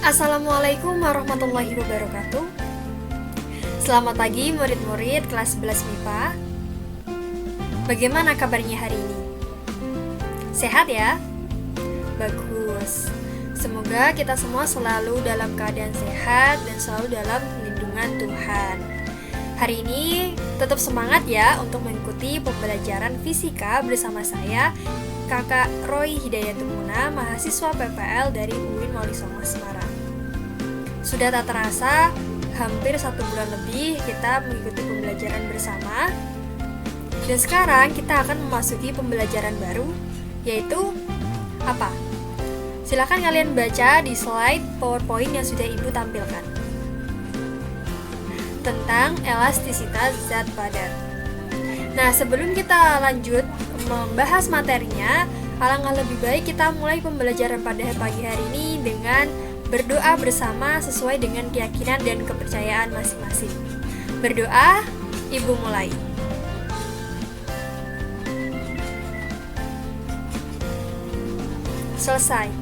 Assalamualaikum warahmatullahi wabarakatuh. Selamat pagi murid-murid kelas 11 MIPA. Bagaimana kabarnya hari ini? Sehat ya? Bagus. Semoga kita semua selalu dalam keadaan sehat dan selalu dalam lindungan Tuhan. Hari ini tetap semangat ya untuk mengikuti pembelajaran fisika bersama saya, Kakak Roy Hidayatul Muna, mahasiswa PPL dari UIN Wali Songo Semarang. Sudah tak terasa, hampir 1 bulan lebih kita mengikuti pembelajaran bersama. Dan sekarang kita akan memasuki pembelajaran baru, yaitu apa? Silakan kalian baca di slide PowerPoint yang sudah Ibu tampilkan. Tentang elastisitas zat padat. Nah, sebelum kita lanjut membahas materinya, alangkah lebih baik kita mulai pembelajaran pada pagi hari ini dengan berdoa bersama sesuai dengan keyakinan dan kepercayaan masing-masing. Berdoa, Ibu mulai. Selesai.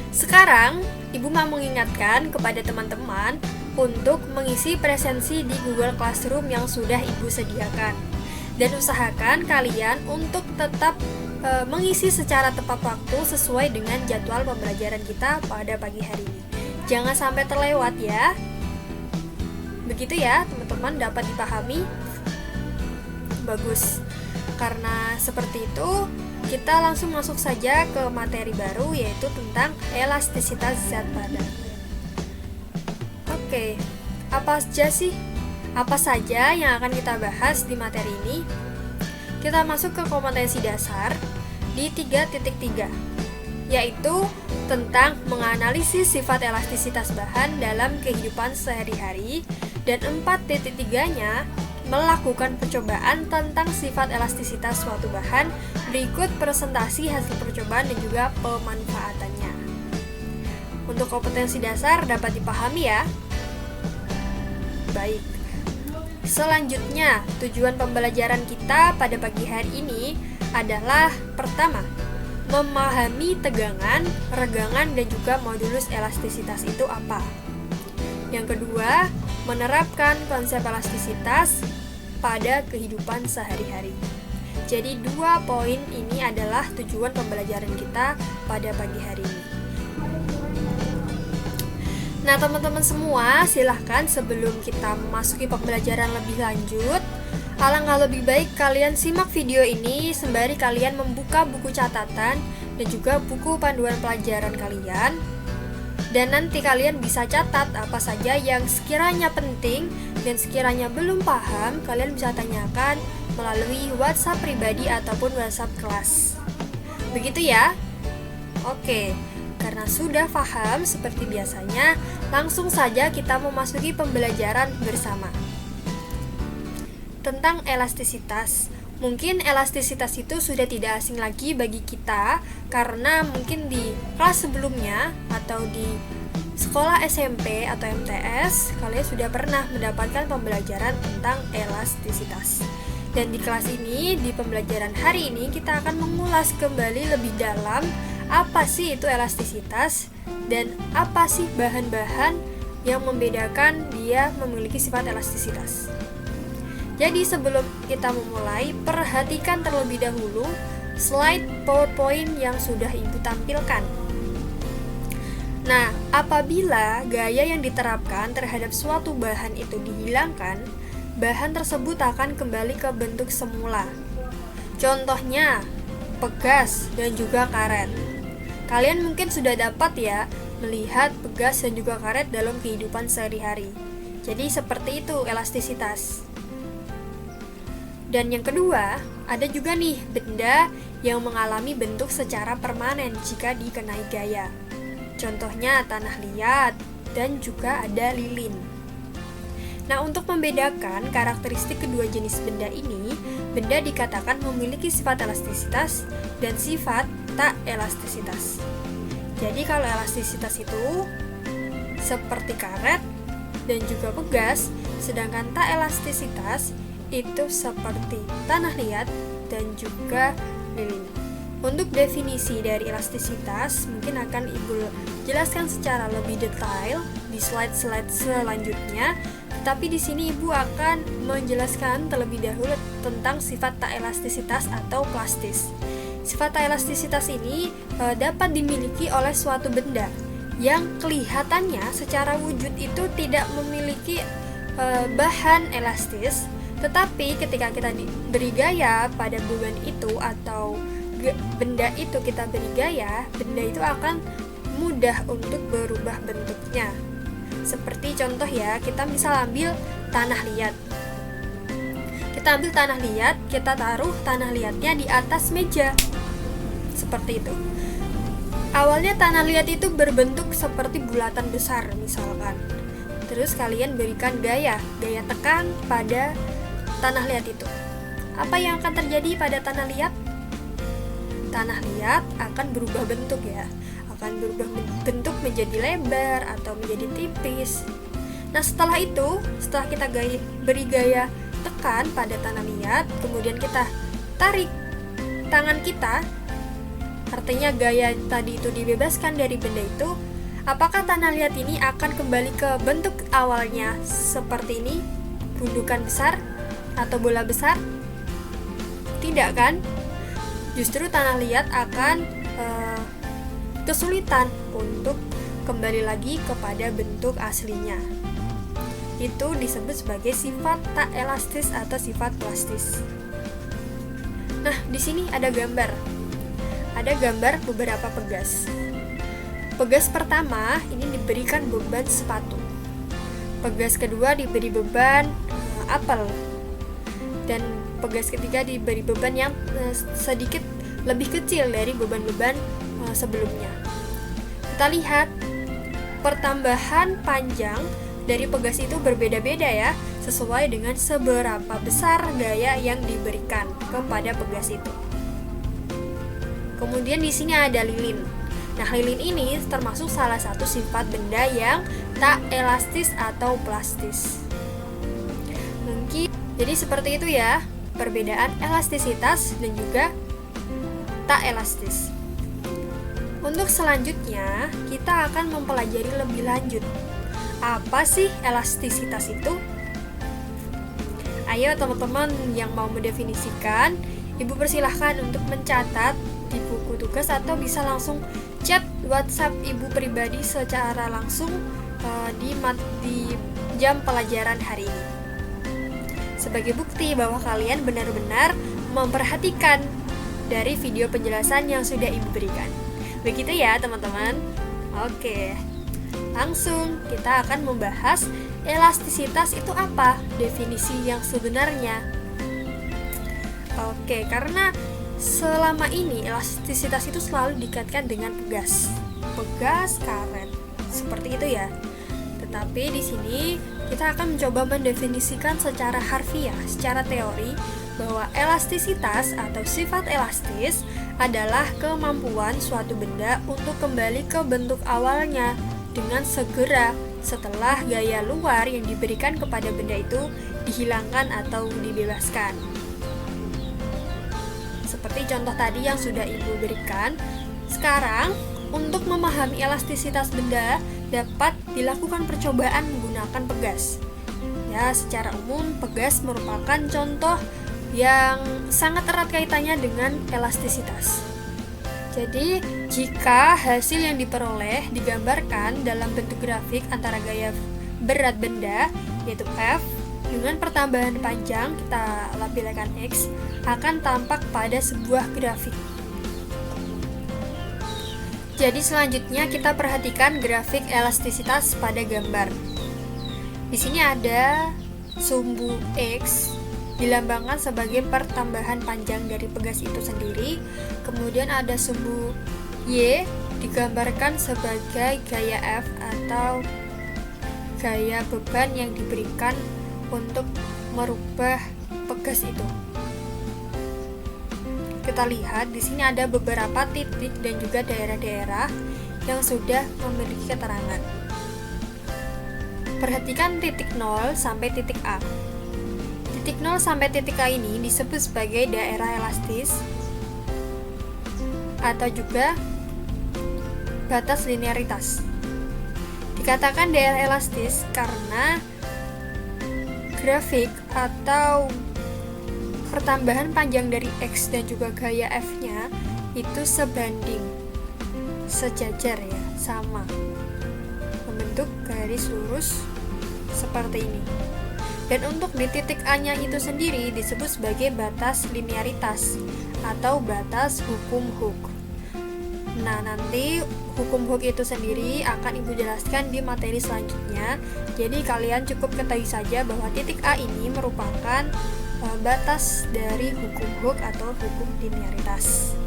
Sekarang, Ibu mau mengingatkan kepada teman-teman untuk mengisi presensi di Google Classroom yang sudah Ibu sediakan. Dan usahakan kalian untuk tetap mengisi secara tepat waktu sesuai dengan jadwal pembelajaran kita pada pagi hari ini. Jangan sampai terlewat ya. Begitu ya, teman-teman, dapat dipahami? Bagus. Karena seperti itu, kita langsung masuk saja ke materi baru, yaitu tentang elastisitas zat padat. Oke, apa saja yang akan kita bahas di materi ini? Kita masuk ke kompetensi dasar di 3.3, yaitu tentang menganalisis sifat elastisitas bahan dalam kehidupan sehari-hari, dan 4.3-nya melakukan percobaan tentang sifat elastisitas suatu bahan. Berikut presentasi hasil percobaan dan juga pemanfaatannya. Untuk kompetensi dasar dapat dipahami ya. Baik. Selanjutnya, tujuan pembelajaran kita pada pagi hari ini adalah pertama, memahami tegangan, regangan, dan juga modulus elastisitas itu apa. Yang kedua, menerapkan konsep elastisitas pada kehidupan sehari-hari. Jadi 2 poin ini adalah tujuan pembelajaran kita pada pagi hari ini. Nah, teman-teman semua, silahkan sebelum kita memasuki pembelajaran lebih lanjut, alangkah lebih baik kalian simak video ini sembari kalian membuka buku catatan dan juga buku panduan pelajaran kalian. Dan nanti kalian bisa catat apa saja yang sekiranya penting dan sekiranya belum paham, kalian bisa tanyakan melalui WhatsApp pribadi ataupun WhatsApp kelas. Begitu ya? Oke. Karena sudah paham seperti biasanya, langsung saja kita memasuki pembelajaran bersama. Tentang elastisitas. Mungkin elastisitas itu sudah tidak asing lagi bagi kita, karena mungkin di kelas sebelumnya atau di sekolah SMP atau MTS, kalian sudah pernah mendapatkan pembelajaran tentang elastisitas. Dan di kelas ini, di pembelajaran hari ini, kita akan mengulas kembali lebih dalam apa sih itu elastisitas dan apa sih bahan-bahan yang membedakan dia memiliki sifat elastisitas. Jadi sebelum kita memulai, perhatikan terlebih dahulu slide PowerPoint yang sudah Ibu tampilkan. Nah, apabila gaya yang diterapkan terhadap suatu bahan itu dihilangkan, bahan tersebut akan kembali ke bentuk semula. Contohnya, pegas dan juga karet. Kalian mungkin sudah dapat ya melihat pegas dan juga karet dalam kehidupan sehari-hari. Jadi seperti itu elastisitas. Dan yang kedua, ada juga nih benda yang mengalami bentuk secara permanen jika dikenai gaya. Contohnya tanah liat dan juga ada lilin. Nah, untuk membedakan karakteristik kedua jenis benda ini, benda dikatakan memiliki sifat elastisitas dan sifat tak elastisitas. Jadi kalau elastisitas itu seperti karet dan juga pegas, sedangkan tak elastisitas itu seperti tanah liat dan juga lilin. Untuk definisi dari elastisitas mungkin akan Ibu jelaskan secara lebih detail di slide-slide selanjutnya. Tapi di sini Ibu akan menjelaskan terlebih dahulu tentang sifat tak elastisitas atau plastis. Sifat tak elastisitas ini dapat dimiliki oleh suatu benda yang kelihatannya secara wujud itu tidak memiliki bahan elastis, tetapi ketika kita beri gaya pada beban itu atau benda itu kita beri gaya, benda itu akan mudah untuk berubah bentuknya. Seperti contoh ya, kita misal ambil tanah liat. Kita ambil tanah liat, kita taruh tanah liatnya di atas meja. Seperti itu. Awalnya tanah liat itu berbentuk seperti bulatan besar misalkan. Terus kalian berikan gaya tekan pada tanah liat itu. Apa yang akan terjadi pada tanah liat? Tanah liat akan berubah bentuk ya. Akan berubah bentuk menjadi lebar atau menjadi tipis. Nah setelah itu, setelah kita beri gaya tekan pada tanah liat, kemudian kita tarik tangan kita, artinya gaya tadi itu dibebaskan dari benda itu, apakah tanah liat ini akan kembali ke bentuk awalnya seperti ini, gundukan besar atau bola besar? Tidak kan? Justru tanah liat akan kesulitan untuk kembali lagi kepada bentuk aslinya. Itu disebut sebagai sifat tak elastis atau sifat plastis. Nah, di sini ada gambar. Ada gambar beberapa pegas. Pegas pertama ini diberikan beban sepatu. Pegas kedua diberi beban apel. Dan pegas ketiga diberi beban yang sedikit lebih kecil dari beban-beban sebelumnya. Kita lihat pertambahan panjang dari pegas itu berbeda-beda ya, sesuai dengan seberapa besar gaya yang diberikan kepada pegas itu. Kemudian di sini ada lilin. Nah, lilin ini termasuk salah satu sifat benda yang tak elastis atau plastis. Mungkin jadi seperti itu ya, perbedaan elastisitas dan juga tak elastis. Untuk selanjutnya, kita akan mempelajari lebih lanjut. Apa sih elastisitas itu? Ayo teman-teman yang mau mendefinisikan, Ibu persilahkan untuk mencatat di buku tugas atau bisa langsung chat WhatsApp Ibu pribadi secara langsung di jam pelajaran hari ini. Sebagai bukti bahwa kalian benar-benar memperhatikan dari video penjelasan yang sudah Ibu berikan. Begitu ya teman-teman. Oke, langsung kita akan membahas elastisitas itu apa, definisi yang sebenarnya. Oke, karena selama ini elastisitas itu selalu dikaitkan dengan pegas, karet, seperti itu ya. Tetapi di sini kita akan mencoba mendefinisikan secara harfiah, secara teori, bahwa elastisitas atau sifat elastis adalah kemampuan suatu benda untuk kembali ke bentuk awalnya dengan segera setelah gaya luar yang diberikan kepada benda itu dihilangkan atau dibebaskan. Seperti contoh tadi yang sudah Ibu berikan. Sekarang, untuk memahami elastisitas benda dapat dilakukan percobaan menggunakan pegas. Ya, secara umum pegas merupakan contoh yang sangat erat kaitannya dengan elastisitas. Jadi, jika hasil yang diperoleh digambarkan dalam bentuk grafik antara gaya berat benda, yaitu F, dengan pertambahan panjang, kita labelkan X, akan tampak pada sebuah grafik. Jadi selanjutnya kita perhatikan grafik elastisitas pada gambar. Di sini ada sumbu X dilambangkan sebagai pertambahan panjang dari pegas itu sendiri. Kemudian ada sumbu Y digambarkan sebagai gaya F atau gaya beban yang diberikan untuk merubah pegas itu. Kita lihat di sini ada beberapa titik dan juga daerah-daerah yang sudah memiliki keterangan. Perhatikan titik 0 sampai titik A. Titik 0 sampai titik A ini disebut sebagai daerah elastis. atau juga batas linearitas. Dikatakan daerah elastis karena grafik atau pertambahan panjang dari X dan juga gaya F-nya itu sebanding, sejajar ya, sama, membentuk garis lurus seperti ini. Dan untuk di titik A-nya itu sendiri disebut sebagai batas linearitas atau batas hukum Hooke. Nah, nanti hukum Hooke itu sendiri akan Ibu jelaskan di materi selanjutnya. Jadi kalian cukup ketahui saja bahwa titik A ini merupakan batas dari hukum Hooke atau hukum linearitas.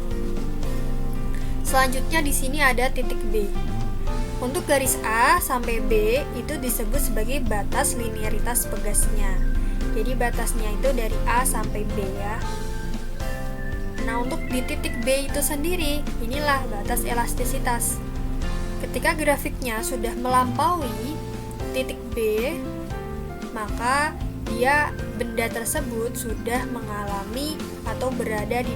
Selanjutnya di sini ada titik B. Untuk garis A sampai B itu disebut sebagai batas linearitas pegasnya. Jadi batasnya itu dari A sampai B ya. Nah, untuk di titik B itu sendiri, inilah batas elastisitas. Ketika grafiknya sudah melampaui titik B, maka benda tersebut sudah mengalami atau berada di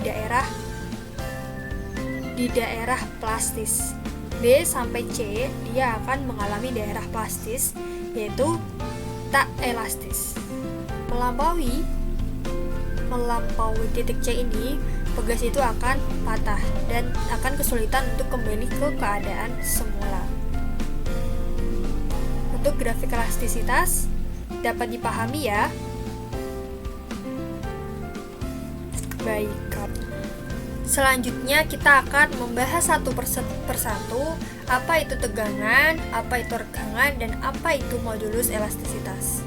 daerah plastis. B sampai C dia akan mengalami daerah plastis, yaitu tak elastis. Melampaui titik C ini, pegas itu akan patah dan akan kesulitan untuk kembali ke keadaan semula. Untuk grafik elastisitas dapat dipahami ya. Baik. Selanjutnya kita akan membahas satu persatu apa itu tegangan, apa itu regangan, dan apa itu modulus elastisitas.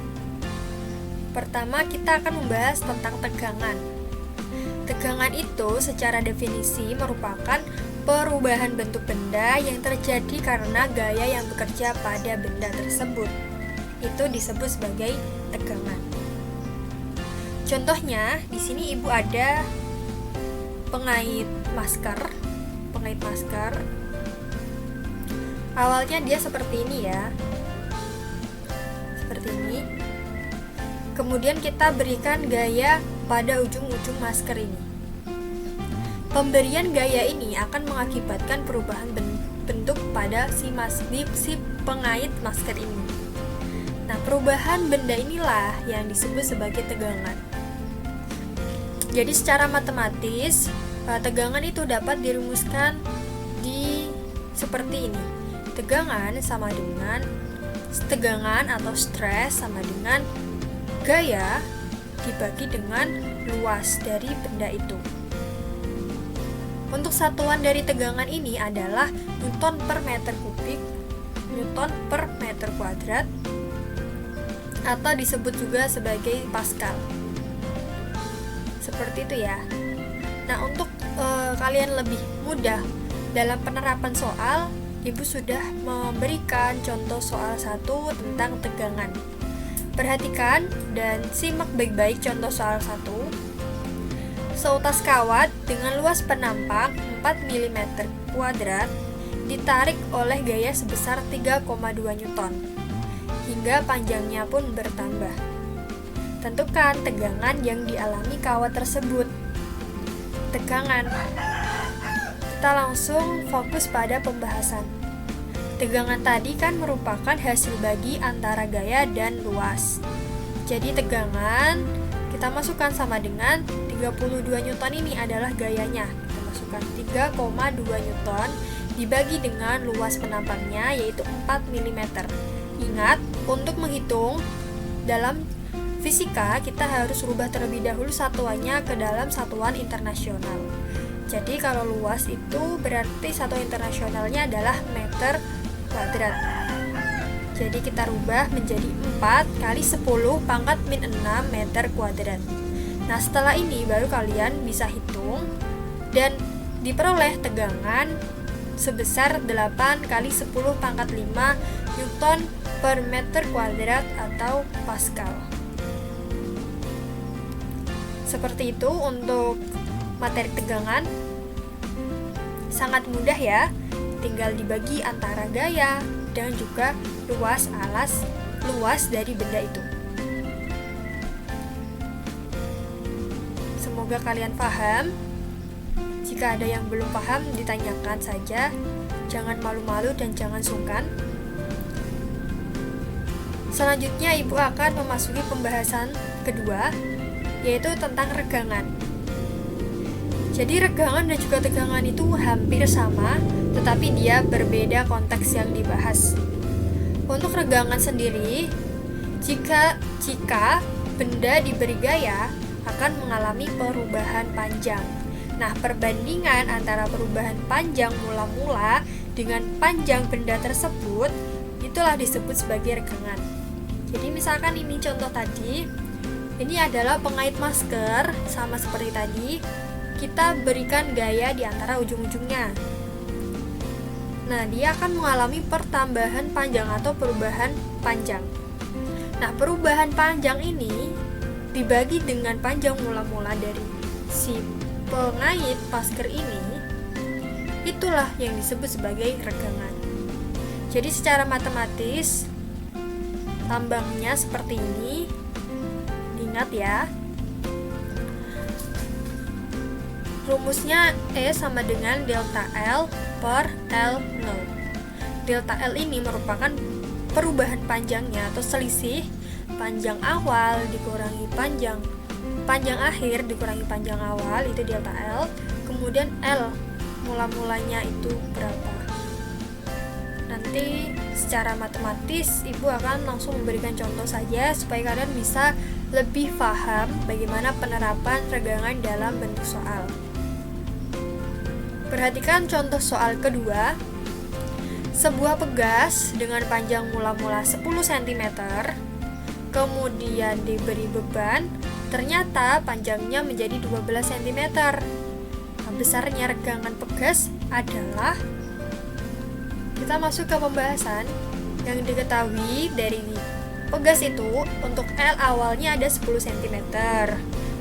Pertama kita akan membahas tentang tegangan. Tegangan itu secara definisi merupakan perubahan bentuk benda yang terjadi karena gaya yang bekerja pada benda tersebut. Itu disebut sebagai tegangan. Contohnya, di sini Ibu ada pengait masker. Awalnya dia seperti ini ya. Seperti ini. Kemudian kita berikan gaya pada ujung-ujung masker ini. Pemberian gaya ini akan mengakibatkan perubahan bentuk pada si pengait masker ini. Nah, perubahan benda inilah yang disebut sebagai tegangan. Jadi secara matematis, tegangan itu dapat dirumuskan seperti ini. Tegangan atau stres sama dengan gaya dibagi dengan luas dari benda itu. Untuk satuan dari tegangan ini adalah Newton per meter kubik, Newton per meter kuadrat, atau disebut juga sebagai Pascal. Seperti itu ya. Nah, untuk kalian lebih mudah dalam penerapan soal, Ibu sudah memberikan contoh soal 1 tentang tegangan. Perhatikan dan simak baik-baik contoh soal 1. Seutas kawat dengan luas penampak 4 mm kuadrat ditarik oleh gaya sebesar 3,2 Newton. Hingga panjangnya pun bertambah. Tentukan tegangan yang dialami kawat tersebut. Tegangan. Kita langsung fokus pada pembahasan. Tegangan tadi kan merupakan hasil bagi antara gaya dan luas. Jadi tegangan kita masukkan sama dengan 32 Newton ini adalah gayanya. Kita masukkan 3,2 Newton dibagi dengan luas penampaknya yaitu 4 mm. Ingat, untuk menghitung dalam fisika kita harus rubah terlebih dahulu satuannya ke dalam satuan internasional. Jadi kalau luas itu berarti satuan internasionalnya adalah meter kuadrat. Jadi kita rubah menjadi 4 kali 10 pangkat min 6 meter kuadrat. Nah, setelah ini baru kalian bisa hitung dan diperoleh tegangan sebesar 8 kali 10 pangkat 5 Newton per meter kuadrat atau Pascal. Seperti itu untuk materi tegangan. Sangat mudah ya, tinggal dibagi antara gaya dan juga luas dari benda itu. Semoga kalian paham. Jika ada yang belum paham, ditanyakan saja. Jangan malu-malu dan jangan sungkan. Selanjutnya, Ibu akan memasuki pembahasan kedua, yaitu tentang regangan. Jadi regangan dan juga tegangan itu hampir sama, tetapi dia berbeda konteks yang dibahas. Untuk regangan sendiri, jika benda diberi gaya, akan mengalami perubahan panjang. Nah, perbandingan antara perubahan panjang mula-mula dengan panjang benda tersebut, itulah disebut sebagai regangan. Jadi misalkan ini contoh tadi, ini adalah pengait masker, sama seperti tadi, kita berikan gaya di antara ujung-ujungnya. Nah, dia akan mengalami pertambahan panjang atau perubahan panjang. Nah, perubahan panjang ini dibagi dengan panjang mula-mula dari si pengait masker ini, itulah yang disebut sebagai regangan. Jadi secara matematis, tambangnya seperti ini. Ingat ya. Rumusnya E sama dengan delta L per L0. Delta L ini merupakan perubahan panjangnya atau selisih panjang awal dikurangi panjang akhir dikurangi panjang awal, itu delta L. Kemudian L mula-mulanya itu berapa. Nanti secara matematis Ibu akan langsung memberikan contoh saja supaya kalian bisa lebih paham bagaimana penerapan regangan dalam bentuk soal. Perhatikan contoh soal kedua. Sebuah pegas dengan panjang mula-mula 10 cm, kemudian diberi beban, ternyata panjangnya menjadi 12 cm. Nah, besarnya regangan pegas adalah, kita masuk ke pembahasan. Yang diketahui dari pegas itu, untuk L awalnya ada 10 cm,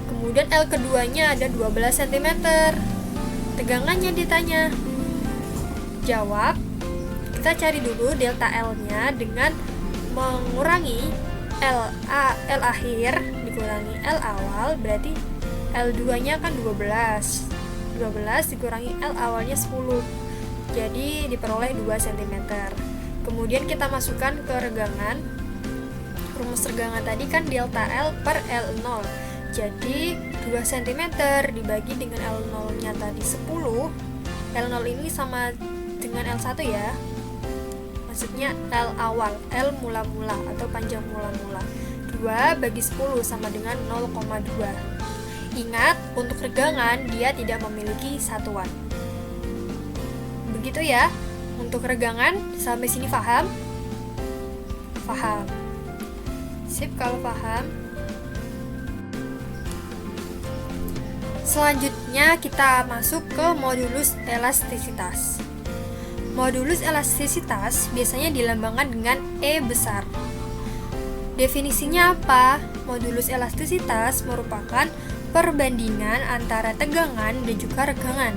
kemudian L keduanya ada 12 cm. Tegangannya ditanya. Jawab, kita cari dulu delta L-nya dengan mengurangi L akhir dikurangi L awal, berarti L2-nya kan 12 dikurangi L awalnya 10, jadi diperoleh 2 cm. Kemudian kita masukkan ke regangan. Rumus regangan tadi kan delta L per L0, jadi 2 cm dibagi dengan L0 nya tadi 10. L0 ini sama dengan L1 ya, maksudnya L awal, L mula-mula atau panjang mula-mula. 2 bagi 10 sama dengan 0,2. Ingat, untuk regangan dia tidak memiliki satuan. Begitu ya, untuk regangan. Sampai sini paham? Paham. Sip kalau paham. Selanjutnya kita masuk ke modulus elastisitas. Modulus elastisitas biasanya dilambangkan dengan E besar. Definisinya apa? Modulus elastisitas merupakan perbandingan antara tegangan dan juga regangan.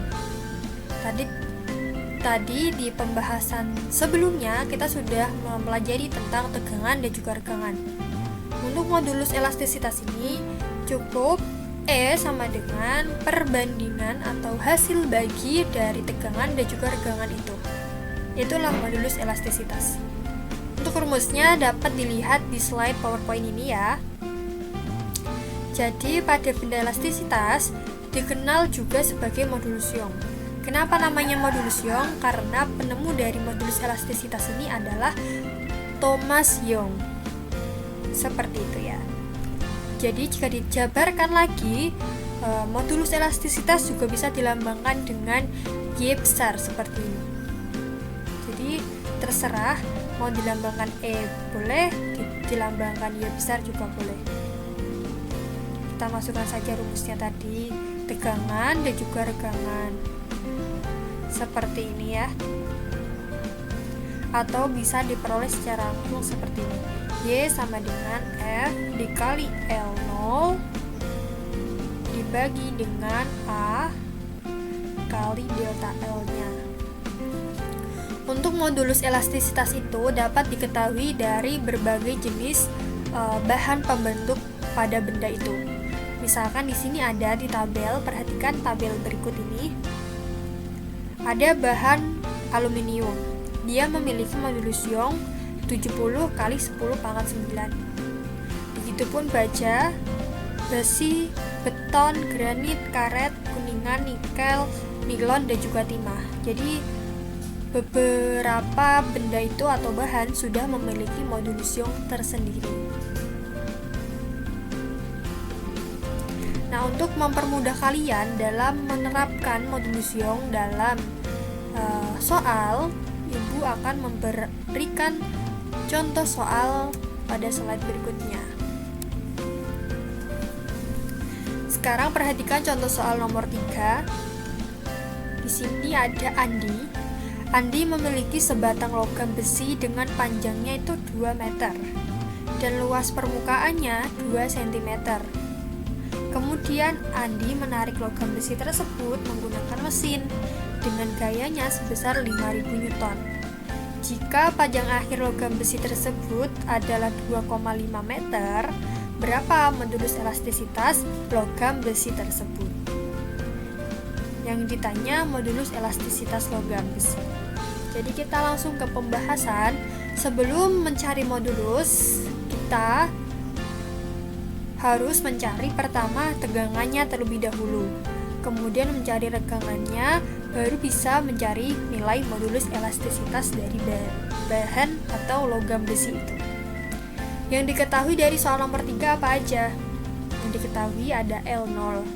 Tadi di pembahasan sebelumnya kita sudah mempelajari tentang tegangan dan juga regangan. Untuk modulus elastisitas ini cukup E sama dengan perbandingan atau hasil bagi dari tegangan dan juga regangan itu. Itulah modulus elastisitas. Untuk rumusnya dapat dilihat di slide PowerPoint ini ya. Jadi pada benda elastisitas dikenal juga sebagai modulus Young. Kenapa namanya modulus Young? Karena penemu dari modulus elastisitas ini adalah Thomas Young. Seperti itu ya. Jadi jika dijabarkan lagi, modulus elastisitas juga bisa dilambangkan dengan Y besar seperti ini. Jadi terserah mau dilambangkan E boleh, dilambangkan Y besar juga boleh. Kita masukkan saja rumusnya tadi, tegangan dan juga regangan. Seperti ini ya. Atau bisa diperoleh secara langsung seperti ini. Y sama dengan F dikali L0 dibagi dengan A kali delta L-nya. Untuk modulus elastisitas itu dapat diketahui dari berbagai jenis bahan pembentuk pada benda itu. Misalkan di sini ada di tabel, perhatikan tabel berikut ini. ada bahan aluminium. Dia memiliki modulus Young 70 kali 10 pangkat 9. Begitupun baja, besi, beton, granit, karet, kuningan, nikel, nilon, dan juga timah. Jadi beberapa benda itu atau bahan sudah memiliki modulus Young tersendiri. Nah, untuk mempermudah kalian dalam menerapkan modulus Young dalam soal, Ibu akan memberikan contoh soal pada slide berikutnya. Sekarang perhatikan contoh soal nomor 3. Di sini ada Andi. Andi memiliki sebatang logam besi dengan panjangnya itu 2 meter dan luas permukaannya 2 cm. Kemudian Andi menarik logam besi tersebut menggunakan mesin dengan gayanya sebesar 5000 Newton. Jika panjang akhir logam besi tersebut adalah 2,5 meter, berapa modulus elastisitas logam besi tersebut? Yang ditanya modulus elastisitas logam besi. Jadi kita langsung ke pembahasan. Sebelum mencari modulus, kita harus mencari pertama tegangannya terlebih dahulu, kemudian mencari regangannya, baru bisa mencari nilai modulus elastisitas dari bahan atau logam besi itu. Yang diketahui dari soal nomor 3 apa aja? Yang diketahui ada L0.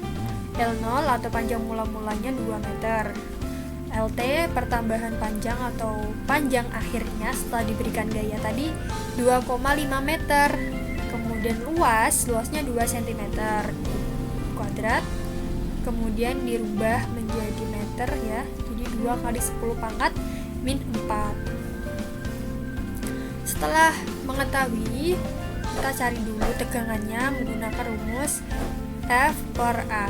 L0 atau panjang mula-mulanya 2 meter. LT pertambahan panjang atau panjang akhirnya setelah diberikan gaya tadi 2,5 meter. Kemudian luasnya 2 cm kuadrat. Kemudian dirubah menjadi meter ya. Jadi 2 kali 10 pangkat min 4. Setelah mengetahui, kita cari dulu tegangannya menggunakan rumus F per A.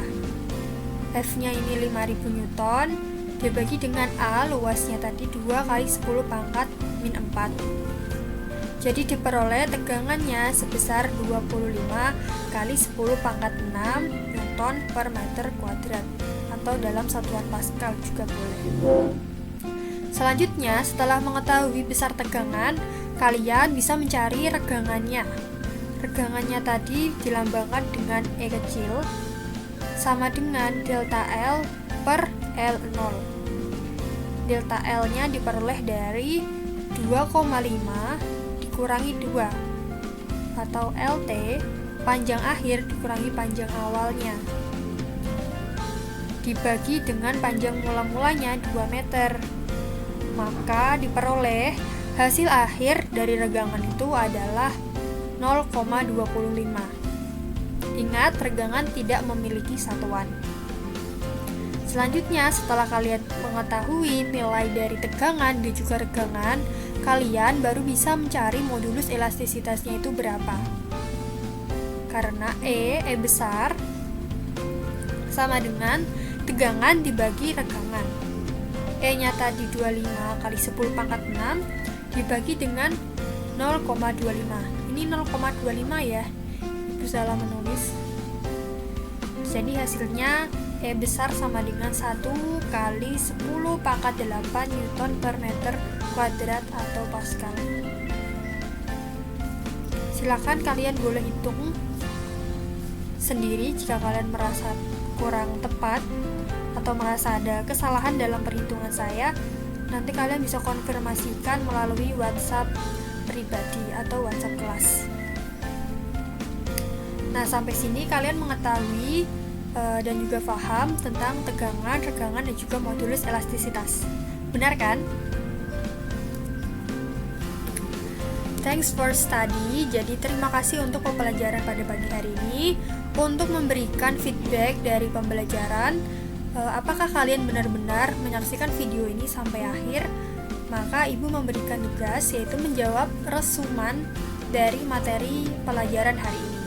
F-nya ini 5000 Newton dibagi dengan A, luasnya tadi 2 kali 10 pangkat min 4. Jadi diperoleh tegangannya sebesar 25 kali 10 pangkat 6 Newton per meter kuadrat, atau dalam satuan Pascal juga boleh. Selanjutnya, setelah mengetahui besar tegangan, kalian bisa mencari regangannya. Regangannya tadi dilambangkan dengan E kecil sama dengan delta L per L0. Delta L-nya diperoleh dari 2,5 dikurangi 2 atau LT, panjang akhir dikurangi panjang awalnya, dibagi dengan panjang mula-mulanya 2 meter. Maka diperoleh hasil akhir dari regangan itu adalah 0,25. Ingat, regangan tidak memiliki satuan. Selanjutnya, setelah kalian mengetahui nilai dari tegangan dan juga regangan, kalian baru bisa mencari modulus elastisitasnya itu berapa. Karena E besar sama dengan tegangan dibagi regangan. E-nya tadi 25 kali 10 pangkat 6 dibagi dengan 0,25. Ini 0,25 ya, Ibu salah menulis. Jadi hasilnya E besar sama dengan 1 kali 10 pangkat 8 Newton per meter kuadrat atau Pascal. Silakan kalian boleh hitung sendiri jika kalian merasa kurang tepat atau merasa ada kesalahan dalam perhitungan saya. Nanti kalian bisa konfirmasikan melalui WhatsApp pribadi atau WhatsApp kelas. Nah, sampai sini kalian mengetahui dan juga paham tentang tegangan, regangan, dan juga modulus elastisitas. Benar kan? Thanks for study. Jadi terima kasih untuk pembelajaran pada pagi hari ini. Untuk memberikan feedback dari pembelajaran, apakah kalian benar-benar menyaksikan video ini sampai akhir? Maka Ibu memberikan tugas, yaitu menjawab resuman dari materi pelajaran hari ini.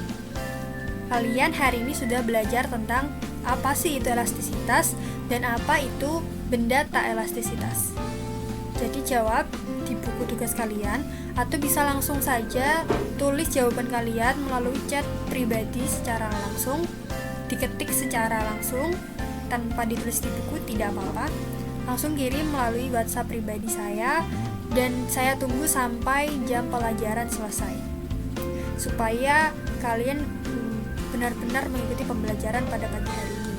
Kalian hari ini sudah belajar tentang apa sih itu elastisitas dan apa itu benda tak elastisitas. Jadi jawab di buku tugas kalian, atau bisa langsung saja tulis jawaban kalian melalui chat pribadi secara langsung, diketik secara langsung tanpa ditulis di buku tidak apa-apa, langsung kirim melalui WhatsApp pribadi saya, dan saya tunggu sampai jam pelajaran selesai supaya kalian benar-benar mengikuti pembelajaran pada pagi hari ini.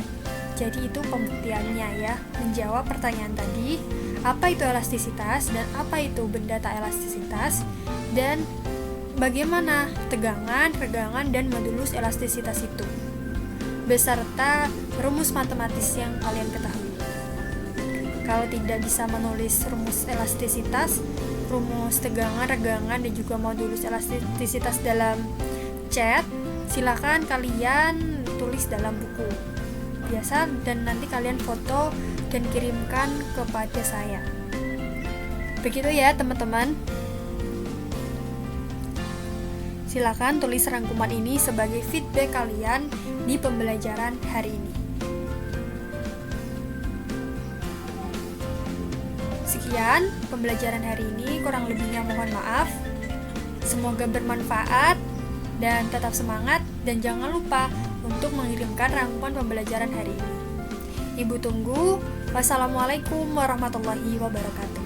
Jadi itu pembuktiannya ya, menjawab pertanyaan tadi, apa itu elastisitas dan apa itu benda tak elastisitas, dan bagaimana tegangan, regangan, dan modulus elastisitas itu, beserta rumus matematis yang kalian ketahui. Kalau tidak bisa menulis rumus elastisitas, rumus tegangan, regangan, dan juga modulus elastisitas dalam chat, silakan kalian tulis dalam buku biasa dan nanti kalian foto dan kirimkan kepada saya. Begitu ya teman-teman. Silakan tulis rangkuman ini sebagai feedback kalian di pembelajaran hari ini. Sekian pembelajaran hari ini, kurang lebihnya mohon maaf. Semoga bermanfaat dan tetap semangat, dan jangan lupa untuk mengirimkan rangkuman pembelajaran hari ini. Ibu tunggu. Wassalamualaikum warahmatullahi wabarakatuh.